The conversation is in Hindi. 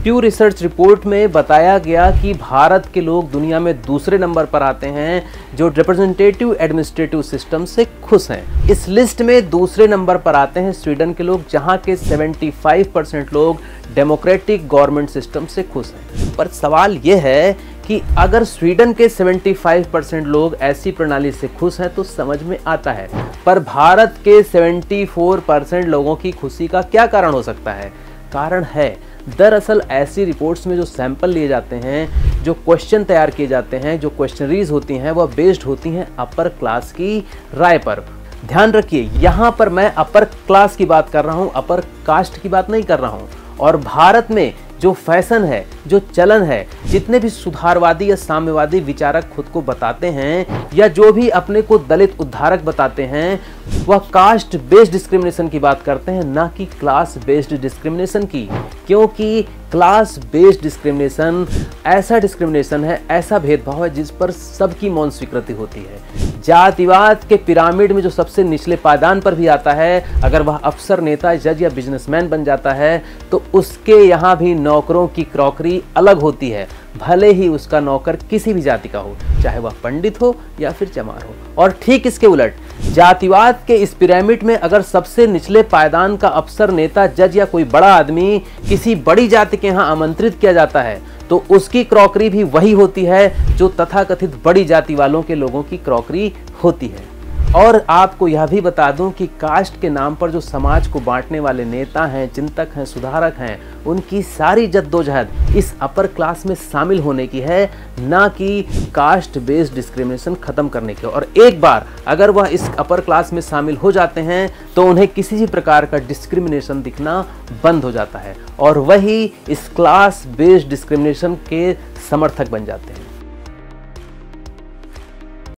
प्यू रिसर्च रिपोर्ट में बताया गया कि भारत के लोग दुनिया में दूसरे नंबर पर आते हैं जो रिप्रेजेंटेटिव एडमिनिस्ट्रेटिव सिस्टम से खुश हैं। इस लिस्ट में दूसरे नंबर पर आते हैं स्वीडन के लोग, जहां के 75% लोग डेमोक्रेटिक गवर्नमेंट सिस्टम से खुश हैं। पर सवाल यह है कि अगर स्वीडन के 75% लोग ऐसी प्रणाली से खुश हैं तो समझ में आता है, पर भारत के 74% लोगों की खुशी का क्या कारण हो सकता है? कारण है दरअसल ऐसी रिपोर्ट्स में जो सैंपल लिए जाते हैं, जो क्वेश्चन तैयार किए जाते हैं, जो क्वेश्चनरीज होती हैं, वह बेस्ड होती हैं अपर क्लास की राय पर। ध्यान रखिए, यहाँ पर मैं अपर क्लास की बात कर रहा हूँ, अपर कास्ट की बात नहीं कर रहा हूँ। और भारत में जो फैशन है, जो चलन है, जितने भी सुधारवादी या साम्यवादी विचारक खुद को बताते हैं या जो भी अपने को दलित उद्धारक बताते हैं, वह कास्ट बेस्ड डिस्क्रिमिनेशन की बात करते हैं, ना कि क्लास बेस्ड डिस्क्रिमिनेशन की। क्योंकि क्लास बेस्ड डिस्क्रिमिनेशन ऐसा डिस्क्रिमिनेशन है, ऐसा भेदभाव है जिस पर सबकी मौन स्वीकृति होती है। जातिवाद के पिरामिड में जो सबसे निचले पायदान पर भी आता है, अगर वह अफसर, नेता, जज या बिजनेसमैन बन जाता है तो उसके यहाँ भी नौकरों की क्रॉकरी अलग होती है, भले ही उसका नौकर किसी भी जाति का हो, चाहे वह पंडित हो या फिर चमार हो। और ठीक इसके उलट जातिवाद के इस पिरामिड में अगर सबसे निचले पायदान का अफसर, नेता, जज या कोई बड़ा आदमी किसी बड़ी जाति के यहाँ आमंत्रित किया जाता है तो उसकी क्रॉकरी भी वही होती है जो तथाकथित बड़ी जाति वालों के लोगों की क्रॉकरी होती है। और आपको यह भी बता दूं कि कास्ट के नाम पर जो समाज को बांटने वाले नेता हैं, चिंतक हैं, सुधारक हैं, उनकी सारी जद्दोजहद इस अपर क्लास में शामिल होने की है, ना कि कास्ट बेस्ड डिस्क्रिमिनेशन खत्म करने की। और एक बार अगर वह इस अपर क्लास में शामिल हो जाते हैं तो उन्हें किसी भी प्रकार का डिस्क्रिमिनेशन दिखना बंद हो जाता है और वही इस क्लास बेस्ड डिस्क्रिमिनेशन के समर्थक बन जाते हैं।